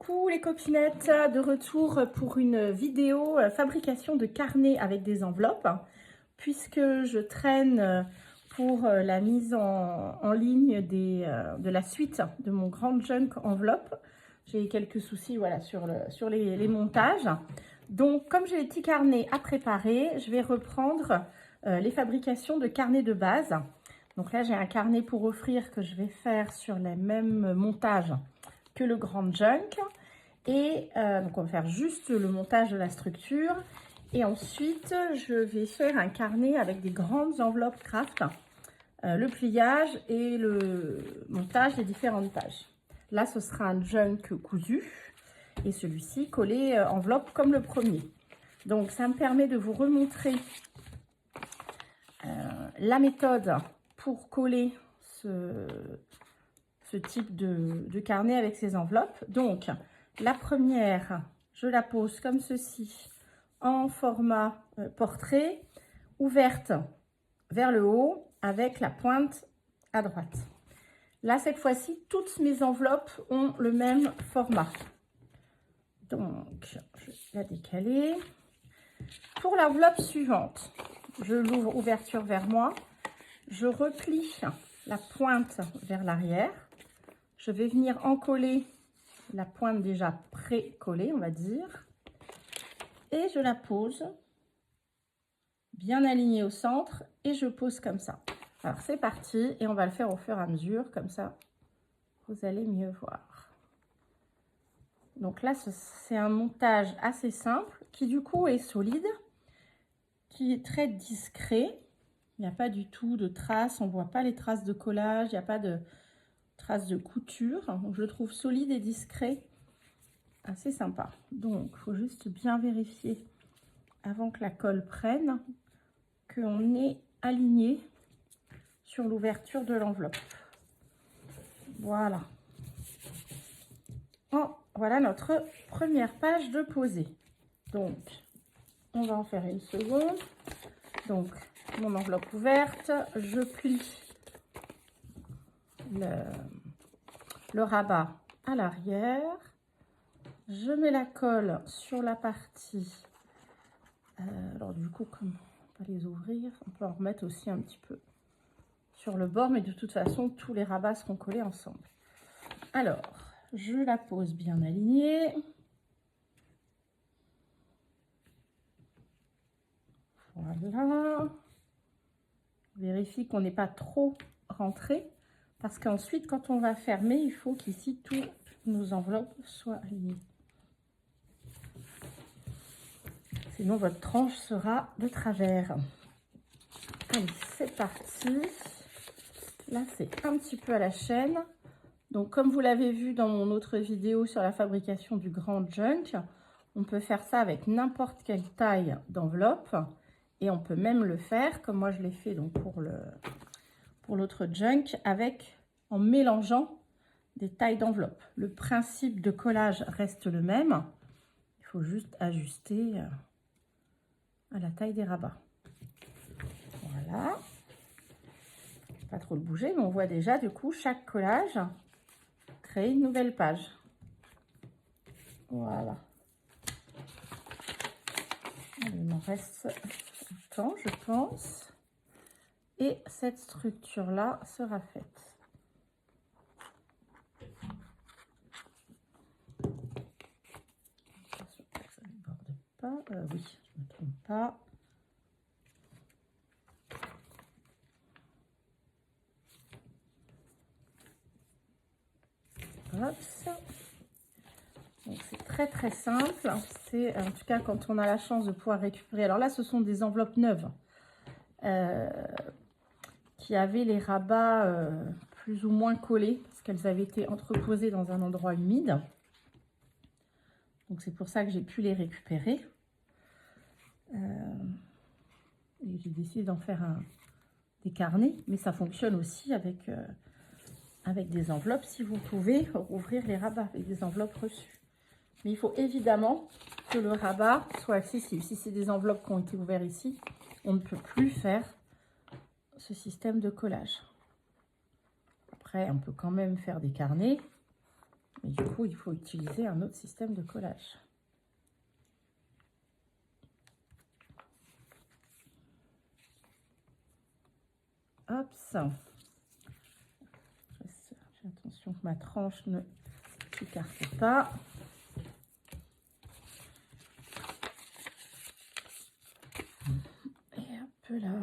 Coucou les copinettes, de retour pour une vidéo fabrication de carnets avec des enveloppes, puisque je traîne pour la mise en ligne de la suite de mon grand junk enveloppe. J'ai quelques soucis voilà, sur les montages. Donc comme j'ai les petits carnets à préparer, je vais reprendre les fabrications de carnets de base. Donc là j'ai un carnet pour offrir que je vais faire sur les mêmes montages que le grand junk. Et donc on va faire juste le montage de la structure. Et ensuite, je vais faire un carnet avec des grandes enveloppes craft, le pliage et le montage des différentes pages. Là, ce sera un junk cousu et celui-ci collé enveloppe comme le premier. Donc, ça me permet de vous remontrer la méthode pour coller ce type de carnet avec ces enveloppes. Donc, la première, je la pose comme ceci, en format portrait, ouverte vers le haut, avec la pointe à droite. Là, cette fois-ci, toutes mes enveloppes ont le même format. Donc, je vais la décaler. Pour l'enveloppe suivante, je l'ouvre ouverture vers moi. Je replie la pointe vers l'arrière. Je vais venir encoller la pointe déjà pré-collée, on va dire. Et je la pose bien alignée au centre et je pose comme ça. Alors, c'est parti et on va le faire au fur et à mesure, comme ça, vous allez mieux voir. Donc là, c'est un montage assez simple qui du coup est solide, qui est très discret. Il n'y a pas du tout de traces, on ne voit pas les traces de collage, il n'y a pas de traces de couture. Donc, je le trouve solide et discret, assez sympa. Donc, il faut juste bien vérifier avant que la colle prenne qu'on est aligné sur l'ouverture de l'enveloppe. Voilà. Oh, voilà notre première page de posée. Donc, on va en faire une seconde. Donc, mon enveloppe ouverte, je plie le rabat à l'arrière. Je mets la colle sur la partie. Alors, du coup, comme on va les ouvrir, on peut en remettre aussi un petit peu sur le bord, mais de toute façon, tous les rabats seront collés ensemble. Alors, je la pose bien alignée. Voilà. Vérifie qu'on n'est pas trop rentré, parce qu'ensuite, quand on va fermer, il faut qu'ici, toutes nos enveloppes soient alignées. Sinon, votre tranche sera de travers. Allez, c'est parti. Là, c'est un petit peu à la chaîne. Donc, comme vous l'avez vu dans mon autre vidéo sur la fabrication du grand junk, on peut faire ça avec n'importe quelle taille d'enveloppe. Et on peut même le faire, comme moi je l'ai fait donc pour l'autre junk, en mélangeant des tailles d'enveloppe. Le principe de collage reste le même. Il faut juste ajuster à la taille des rabats. Voilà. Pas trop le bouger, mais on voit déjà du coup chaque collage créer une nouvelle page. Voilà. Il m'en reste temps, je pense. Et cette structure-là sera faite. Attention que ça ne déborde pas. Oui, je ne me trompe pas. Hop. Donc c'est très très simple. C'est en tout cas quand on a la chance de pouvoir récupérer. Alors là, ce sont des enveloppes neuves qui avaient les rabats plus ou moins collés parce qu'elles avaient été entreposées dans un endroit humide. Donc c'est pour ça que j'ai pu les récupérer. Et j'ai décidé d'en faire des carnets, mais ça fonctionne aussi avec des enveloppes si vous pouvez ouvrir les rabats avec des enveloppes reçues. Mais il faut évidemment que le rabat soit accessible. Si c'est des enveloppes qui ont été ouvertes ici, on ne peut plus faire ce système de collage. Après, on peut quand même faire des carnets. Et du coup, il faut utiliser un autre système de collage. Hop, ça. J'ai attention que ma tranche ne s'écarte pas. Et hop là.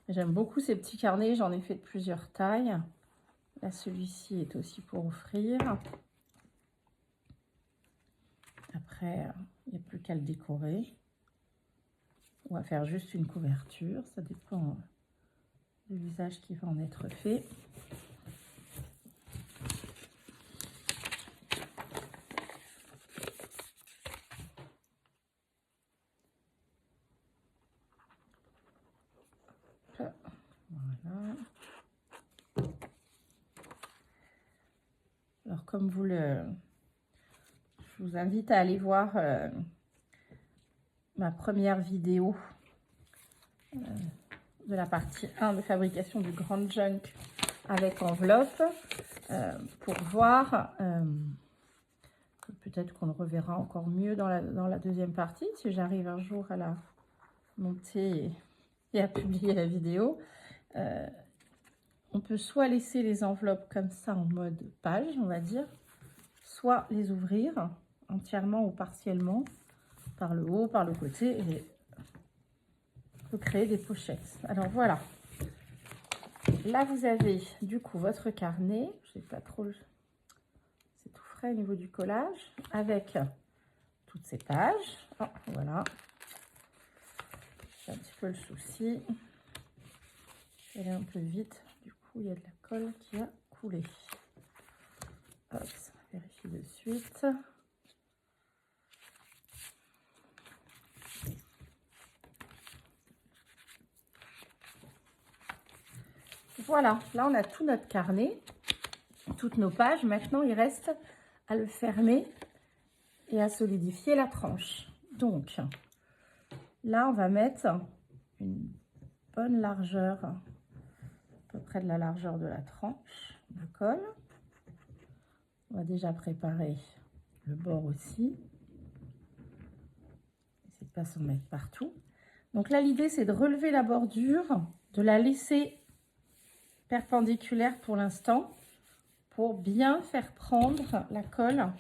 J'aime beaucoup ces petits carnets, j'en ai fait de plusieurs tailles. Là, celui-ci est aussi pour offrir. Après, il n'y a plus qu'à le décorer. On va faire juste une couverture, ça dépend de l'usage qui va en être fait. Voilà. Alors, comme je vous invite à aller voir ma première vidéo de la partie 1 de fabrication du Grand Junk avec enveloppe pour voir, peut-être qu'on le reverra encore mieux dans la deuxième partie, si j'arrive un jour à la monter et à publier la vidéo. On peut soit laisser les enveloppes comme ça en mode page, on va dire, soit les ouvrir entièrement ou partiellement par le haut, par le côté, et créer des pochettes. Alors voilà, là vous avez du coup votre carnet, je sais pas trop, c'est tout frais au niveau du collage, avec toutes ces pages. Oh, voilà, c'est un petit peu le souci, je vais aller un peu vite, du coup il y a de la colle qui a coulé. Hop, ça vérifie de suite. Voilà, là on a tout notre carnet, toutes nos pages. Maintenant, il reste à le fermer et à solidifier la tranche. Donc, là, on va mettre une bonne largeur, à peu près de la largeur de la tranche de colle. On va déjà préparer le bord aussi. N'essayez de pas s'en mettre partout. Donc là, l'idée, c'est de relever la bordure, de la laisser perpendiculaire pour l'instant, pour bien faire prendre la colle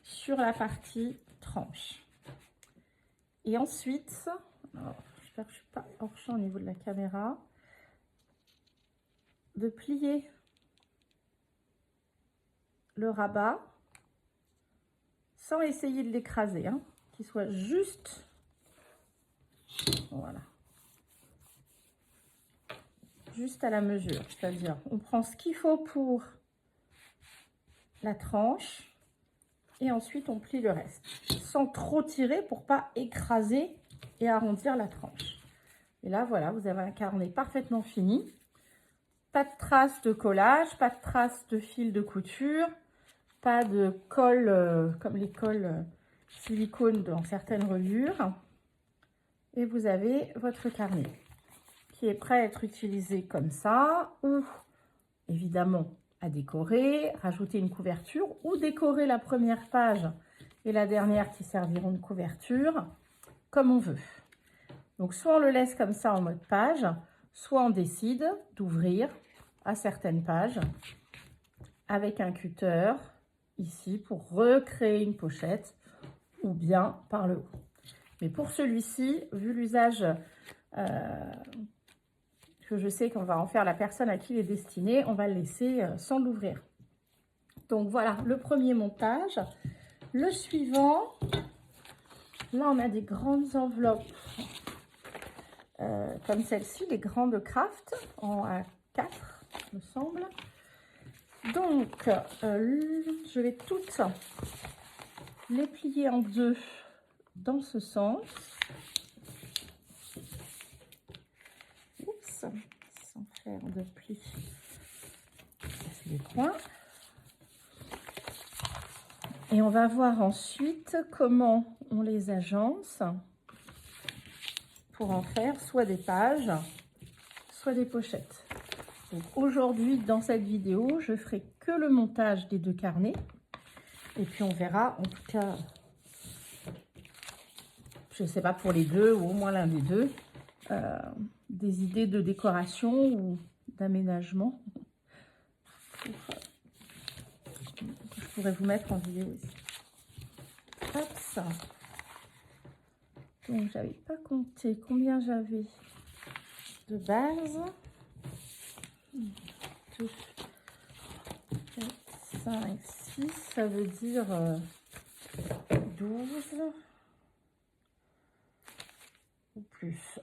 sur la partie tranche. Et ensuite, j'espère que je ne suis pas hors champ au niveau de la caméra, de plier le rabat sans essayer de l'écraser, hein, qu'il soit juste, voilà, juste à la mesure, c'est-à-dire on prend ce qu'il faut pour la tranche et ensuite on plie le reste, sans trop tirer pour pas écraser et arrondir la tranche. Et là, voilà, vous avez un carnet parfaitement fini. Pas de traces de collage, pas de traces de fil de couture, pas de colle comme les colles silicone dans certaines reliures. Et vous avez votre carnet qui est prêt à être utilisé comme ça, ou évidemment à décorer, rajouter une couverture, ou décorer la première page et la dernière qui serviront de couverture, comme on veut. Donc, soit on le laisse comme ça en mode page, soit on décide d'ouvrir à certaines pages avec un cutter ici pour recréer une pochette ou bien par le haut. Mais pour celui-ci, vu l'usage que je sais qu'on va en faire la personne à qui il est destiné, on va le laisser sans l'ouvrir. Donc voilà, le premier montage. Le suivant, là on a des grandes enveloppes comme celle-ci, les grandes craft en A4, me semble. Donc, je vais toutes les plier en deux dans ce sens. Oups, sans faire de plis les coins. Et on va voir ensuite comment on les agence pour en faire soit des pages, soit des pochettes. Donc aujourd'hui, dans cette vidéo, je ferai que le montage des deux carnets. Et puis on verra, en tout cas, je ne sais pas pour les deux ou au moins l'un des deux, des idées de décoration ou d'aménagement que je pourrais vous mettre en vidéo ici. Hop, ça. Donc j'avais pas compté combien j'avais de base. 2, 4, 5, 6, ça veut dire 12 ou plus.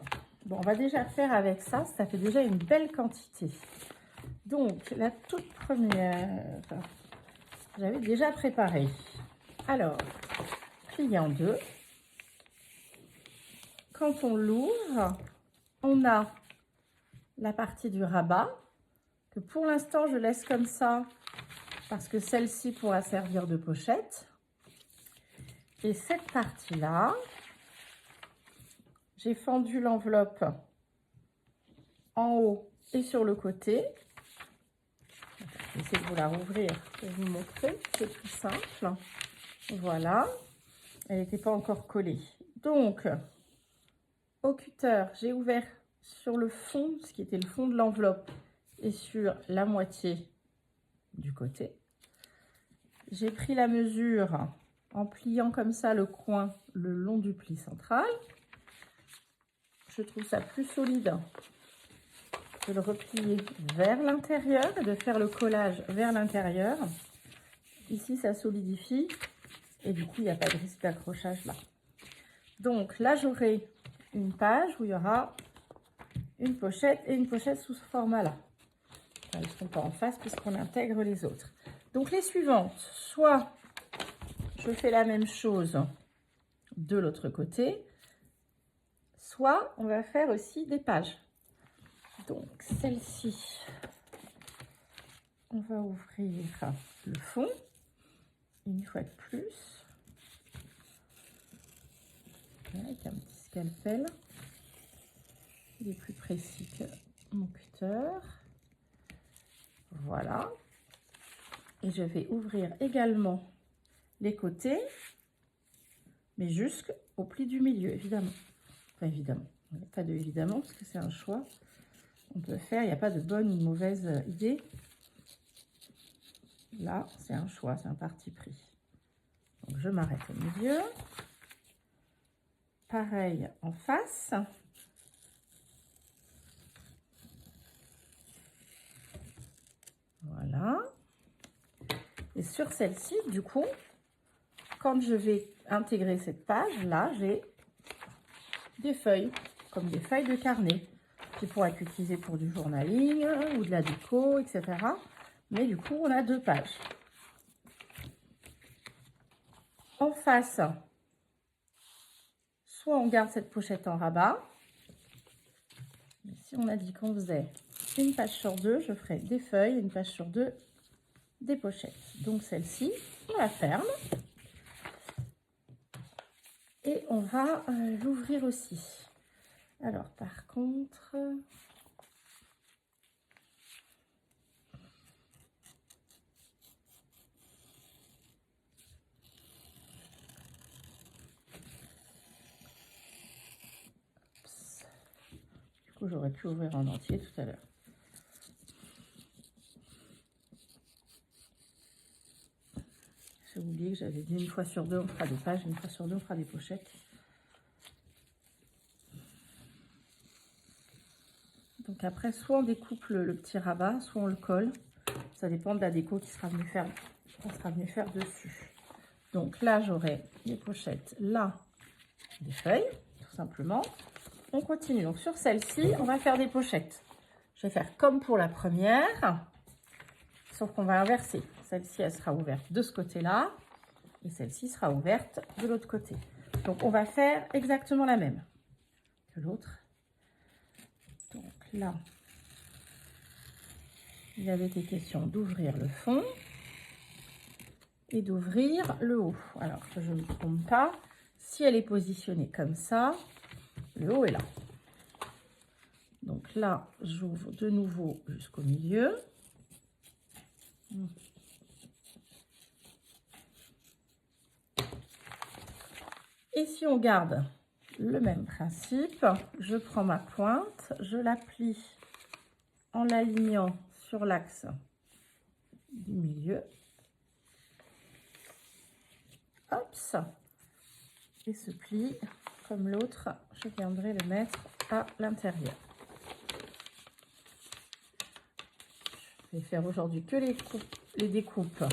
Bon, on va déjà faire avec ça, ça fait déjà une belle quantité. Donc, la toute première, j'avais déjà préparé. Alors, plié en deux. Quand on l'ouvre, on a la partie du rabat, que pour l'instant, je laisse comme ça, parce que celle-ci pourra servir de pochette. Et cette partie-là, j'ai fendu l'enveloppe en haut et sur le côté. Je vais essayer de vous la rouvrir pour vous montrer, c'est plus simple. Voilà, elle n'était pas encore collée. Donc, au cutter, j'ai ouvert sur le fond, ce qui était le fond de l'enveloppe, et sur la moitié du côté. J'ai pris la mesure en pliant comme ça le coin le long du pli central. Je trouve ça plus solide de le replier vers l'intérieur et de faire le collage vers l'intérieur. Ici, ça solidifie et du coup, il n'y a pas de risque d'accrochage là. Donc là, j'aurai une page où il y aura une pochette et une pochette sous ce format-là. Elles ne sont pas en face puisqu'on intègre les autres. Donc les suivantes, soit je fais la même chose de l'autre côté, soit on va faire aussi des pages. Donc celle-ci, on va ouvrir le fond, une fois de plus, avec un petit scalpel. Il est plus précis que mon cutter. Voilà. Et je vais ouvrir également les côtés, mais jusqu'au pli du milieu, évidemment. Enfin, évidemment. Il n'y a pas de évidemment, parce que c'est un choix. On peut faire, il n'y a pas de bonne ou de mauvaise idée. Là, c'est un choix, c'est un parti pris. Donc, je m'arrête au milieu. Pareil en face. Voilà. Et sur celle-ci, du coup, quand je vais intégrer cette page, là, j'ai des feuilles, comme des feuilles de carnet, qui pourraient être utilisées pour du journaling ou de la déco, etc. Mais du coup, on a deux pages. En face, soit on garde cette pochette en rabat. Mais si on a dit qu'on faisait une page sur deux, je ferai des feuilles, une page sur deux, des pochettes. Donc celle-ci, on la ferme. Et on va l'ouvrir aussi. Alors par contre... Du coup, j'aurais pu ouvrir en entier tout à l'heure. J'ai oublié que j'avais dit une fois sur deux, on fera des pages, une fois sur deux, on fera des pochettes. Donc après, soit on découpe le petit rabat, soit on le colle. Ça dépend de la déco qui sera venue faire dessus. Donc là, j'aurai les pochettes, là, des feuilles, tout simplement. On continue. Donc sur celle-ci, on va faire des pochettes. Je vais faire comme pour la première, sauf qu'on va inverser. Celle-ci, elle sera ouverte de ce côté-là, et celle-ci sera ouverte de l'autre côté. Donc on va faire exactement la même que l'autre. Donc là, il avait été question d'ouvrir le fond et d'ouvrir le haut. Alors que je ne me trompe pas, si elle est positionnée comme ça, le haut est là. Donc là, j'ouvre de nouveau jusqu'au milieu. Et si on garde le même principe, je prends ma pointe, je la plie en l'alignant sur l'axe du milieu. Hop, et ce pli, comme l'autre, je viendrai le mettre à l'intérieur. Je vais faire aujourd'hui que les découpes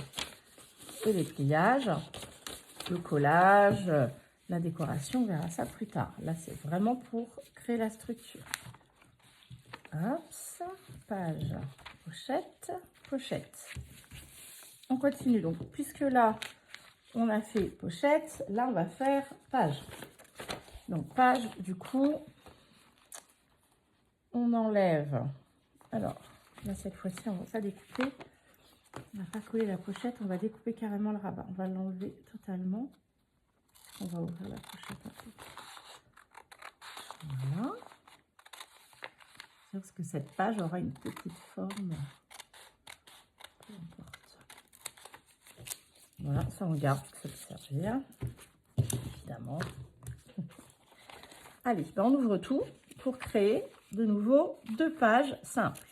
et les pliages. Le collage, la décoration, on verra ça plus tard. Là, c'est vraiment pour créer la structure. Hop, page, pochette, pochette. On continue donc, puisque là, on a fait pochette, là, on va faire page. Donc, page, du coup, on enlève. Alors, là, cette fois-ci, on va pas découper. On va pas coller la pochette, on va découper carrément le rabat. On va l'enlever totalement. On va ouvrir la pochette un peu. Voilà. Parce que cette page aura une petite forme. Peu importe. Voilà, ça on garde, ça peut servir. Évidemment. Allez, ben on ouvre tout pour créer de nouveau 2 pages simples.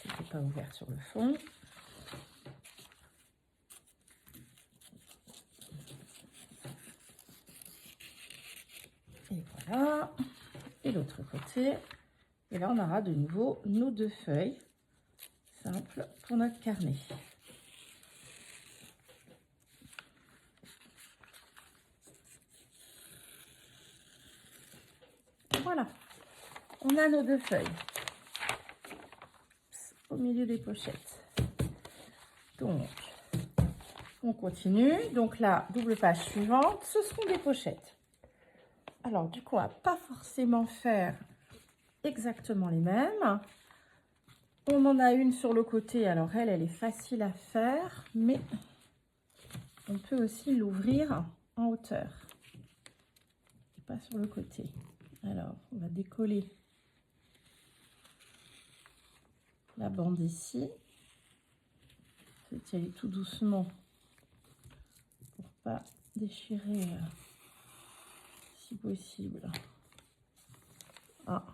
C'était pas ouvert sur le fond. Et voilà. Et l'autre côté. Et là, on aura de nouveau nos 2 feuilles simples pour notre carnet. Voilà. On a nos 2 feuilles au milieu des pochettes. Donc, on continue. Donc là, double page suivante, ce seront des pochettes. Alors, du coup, on va pas forcément faire exactement les mêmes. On en a une sur le côté. Alors, elle est facile à faire, mais on peut aussi l'ouvrir en hauteur. Et pas sur le côté. Alors, on va décoller la bande ici. Je vais tirer tout doucement pour pas déchirer si possible. Ah,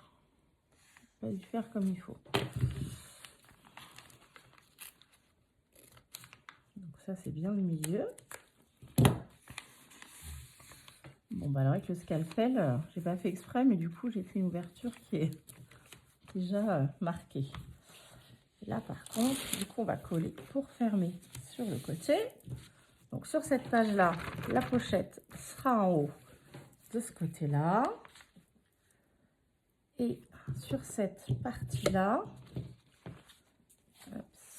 pas dû faire comme il faut. Donc ça c'est bien le milieu. Bon bah alors avec le scalpel, j'ai pas fait exprès, mais du coup j'ai fait une ouverture qui est déjà marquée. Et là par contre, du coup on va coller pour fermer sur le côté. Donc sur cette page là, la pochette sera en haut de ce côté là. Et sur cette partie là,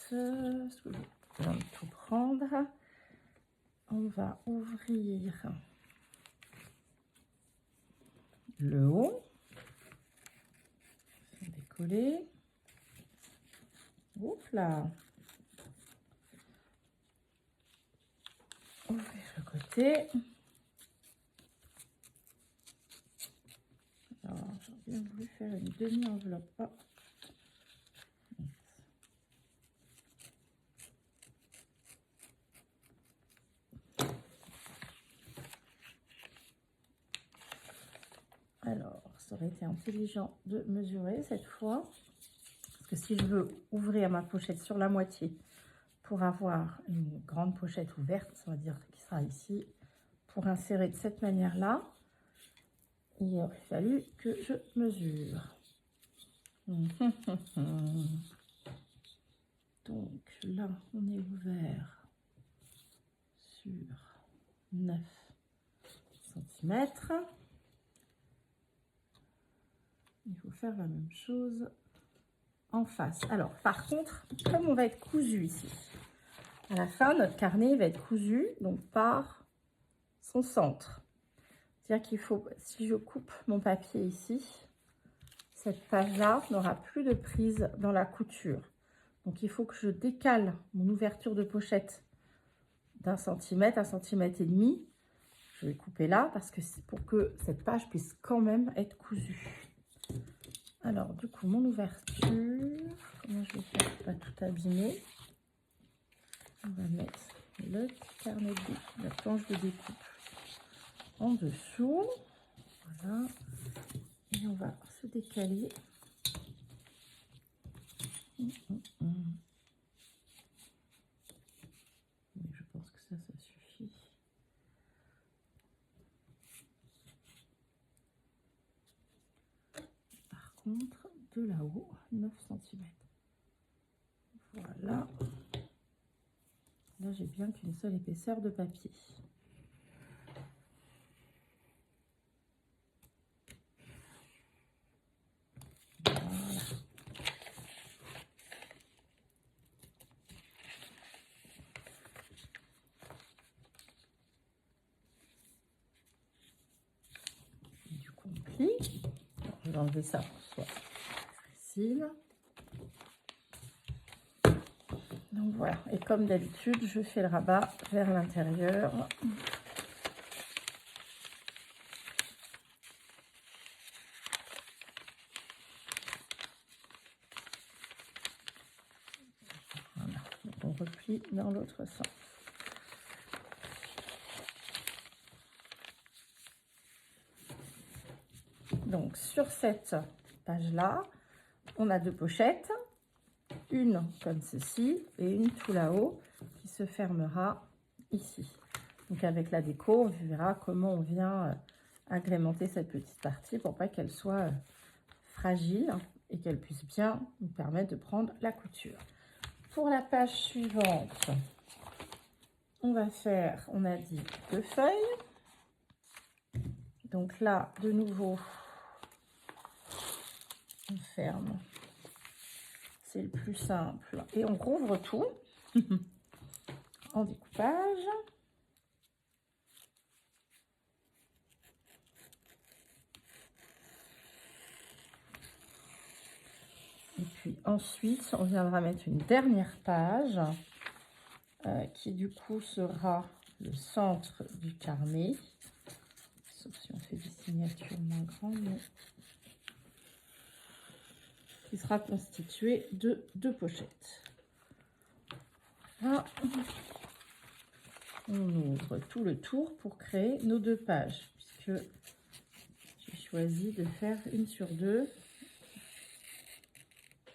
je vais tout prendre, on va ouvrir le haut, décoller, ouf là, ouvrir le côté. Alors j'ai bien voulu faire une demi-enveloppe. Oh. Alors, ça aurait été intelligent de mesurer cette fois. Parce que si je veux ouvrir ma pochette sur la moitié pour avoir une grande pochette ouverte, on va dire qui sera ici, pour insérer de cette manière-là, il aurait fallu que je mesure. Donc là, on est ouvert sur 9 cm. Il faut faire la même chose en face. Alors, par contre, comme on va être cousu ici, à la fin, notre carnet va être cousu donc par son centre. C'est-à-dire qu'il faut, si je coupe mon papier ici, cette page-là n'aura plus de prise dans la couture. Donc, il faut que je décale mon ouverture de pochette d'1 centimètre, 1,5 centimètre. Je vais couper là parce que c'est pour que cette page puisse quand même être cousue. Alors, du coup, mon ouverture, comment je vais faire pour pas tout abîmer? On va mettre le carnet de découpe, la planche de découpe en dessous. Voilà. Et on va se décaler. Mais je pense que ça suffit. Par contre, de là-haut, 9 cm. Voilà. Là, j'ai bien qu'une seule épaisseur de papier. Voilà. Du coup, on plie. Je vais enlever ça pour que ce soit facile. Donc voilà, et comme d'habitude, je fais le rabat vers l'intérieur. Voilà, donc on replie dans l'autre sens. Donc sur cette page-là, on a deux pochettes, une comme ceci et une tout là-haut qui se fermera ici. Donc avec la déco, on verra comment on vient agrémenter cette petite partie pour pas qu'elle soit fragile et qu'elle puisse bien nous permettre de prendre la couture. Pour la page suivante, on va faire, on a dit, 2 feuilles. Donc là, de nouveau, on ferme. C'est le plus simple. Et on rouvre tout en découpage. Et puis ensuite, on viendra mettre une dernière page qui du coup sera le centre du carnet. Sauf si on fait des signatures moins grandes. Mais... qui sera constitué de 2 pochettes. Là, on ouvre tout le tour pour créer nos 2 pages, puisque j'ai choisi de faire une sur 2.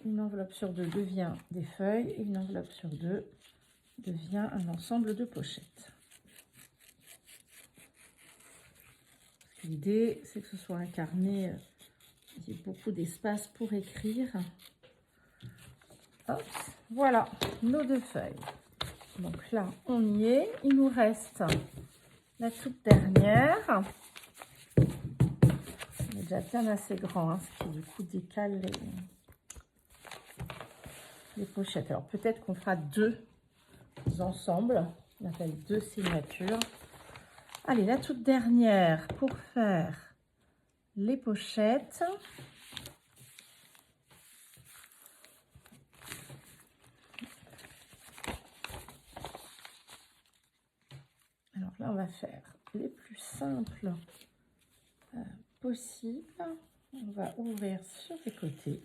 Une enveloppe sur 2 devient des feuilles et une enveloppe sur 2 devient un ensemble de pochettes. L'idée, c'est que ce soit un carnet qui ait beaucoup d'espace pour écrire. Hop, voilà nos 2 feuilles. Donc là, on y est. Il nous reste la toute dernière. Elle est déjà bien assez grand, hein, ce qui du coup décale les pochettes. Alors peut-être qu'on fera 2 ensemble. On appelle 2 signatures. Allez, la toute dernière pour faire les pochettes. Alors là, on va faire les plus simples possibles. On va ouvrir sur les côtés.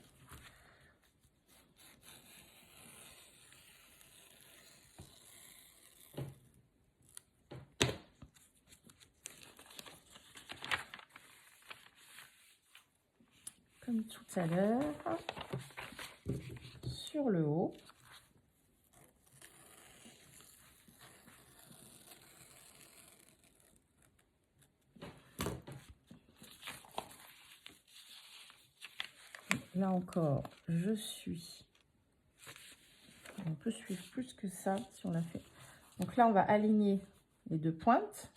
Comme tout à l'heure, sur le haut. Là encore, je suis. On peut suivre plus que ça si on l'a fait. Donc là, on va aligner les 2 pointes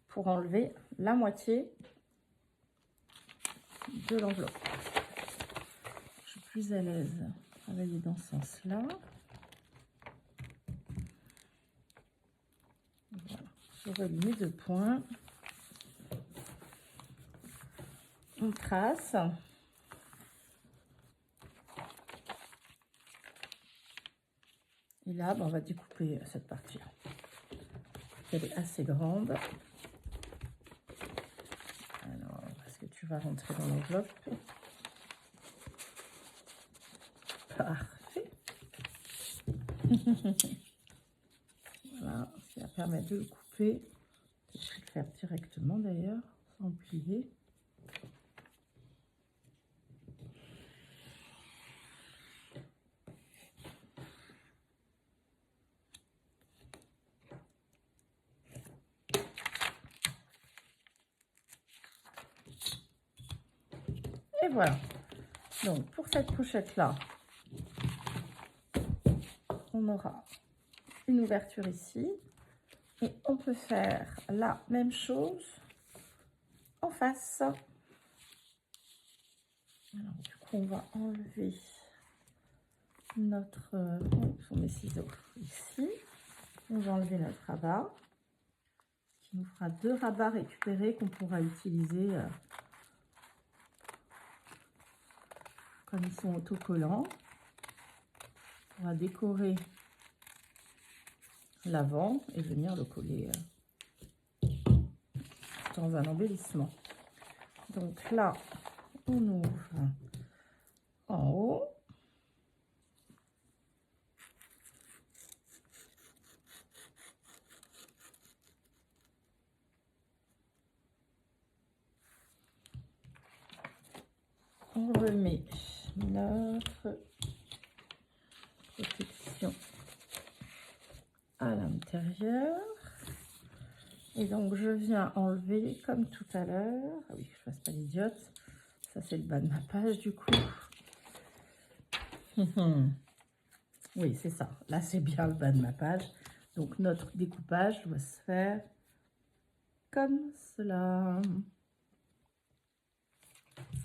pour enlever la moitié de l'enveloppe. Je suis plus à l'aise à travailler dans ce sens-là. Voilà. Je relie mes 2 points. On trace. Et là, on va découper cette partie-là. Elle est assez grande. Alors, est-ce que tu vas rentrer dans l'enveloppe? Parfait. Voilà, ça va permettre de le couper. Je vais le faire directement d'ailleurs, sans le plier. Et voilà. Donc pour cette pochette là, on aura une ouverture ici et on peut faire la même chose en face. Alors du coup on va enlever notre sur mes ciseaux ici. On va enlever notre rabat qui nous fera 2 rabats récupérés qu'on pourra utiliser comme ils sont autocollants. On va décorer l'avant et venir le coller dans un embellissement. Donc là, on ouvre en haut. On remet notre protection à l'intérieur. Et donc, je viens enlever comme tout à l'heure. Ah oui, je fasse pas l'idiote. Ça, c'est le bas de ma page, du coup. Oui, c'est ça. Là, c'est bien le bas de ma page. Donc, notre découpage doit se faire comme cela.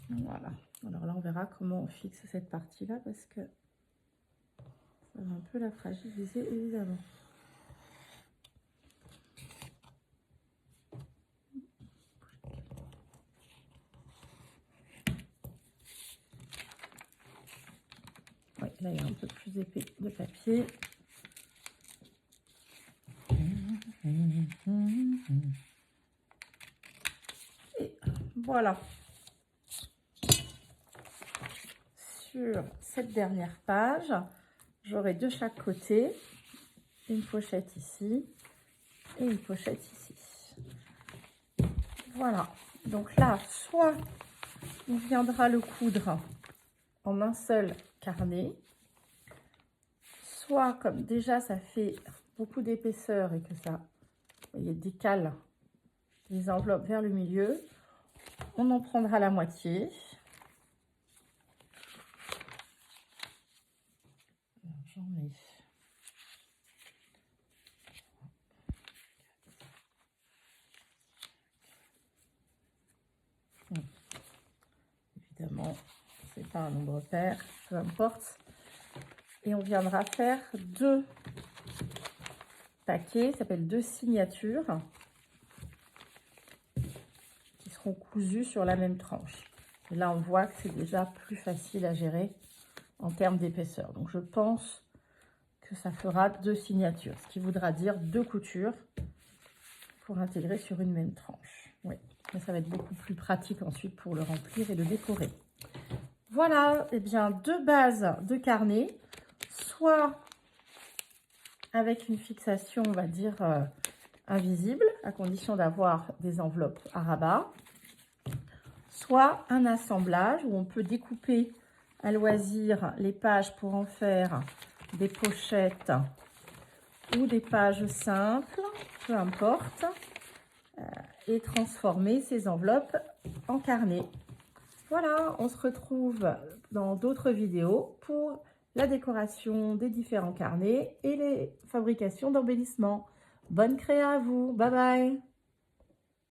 Voilà. Alors là, on verra comment on fixe cette partie-là parce que ça va un peu la fragiliser, évidemment. Oui, là, il y a un peu plus épais de papier. Et voilà. Sur cette dernière page, j'aurai de chaque côté une pochette ici et une pochette ici. Voilà. Donc là, soit on viendra le coudre en un seul carnet, soit comme déjà ça fait beaucoup d'épaisseur et que ça, vous voyez, décale les enveloppes vers le milieu, on en prendra la moitié. J'en mets. Évidemment, c'est pas un nombre pair, peu importe. Et on viendra faire 2 paquets, ça s'appelle 2 signatures, qui seront cousus sur la même tranche. Et là, on voit que c'est déjà plus facile à gérer en termes d'épaisseur. Donc, je pense que ça fera 2 signatures, ce qui voudra dire 2 coutures pour intégrer sur une même tranche. Oui, mais ça va être beaucoup plus pratique ensuite pour le remplir et le décorer. Voilà, et bien 2 bases de carnet, soit avec une fixation, on va dire, invisible, à condition d'avoir des enveloppes à rabat, soit un assemblage où on peut découper à loisir les pages pour en faire des pochettes ou des pages simples, peu importe, et transformer ces enveloppes en carnet. Voilà, on se retrouve dans d'autres vidéos pour la décoration des différents carnets et les fabrications d'embellissements. Bonne créa à vous, bye bye!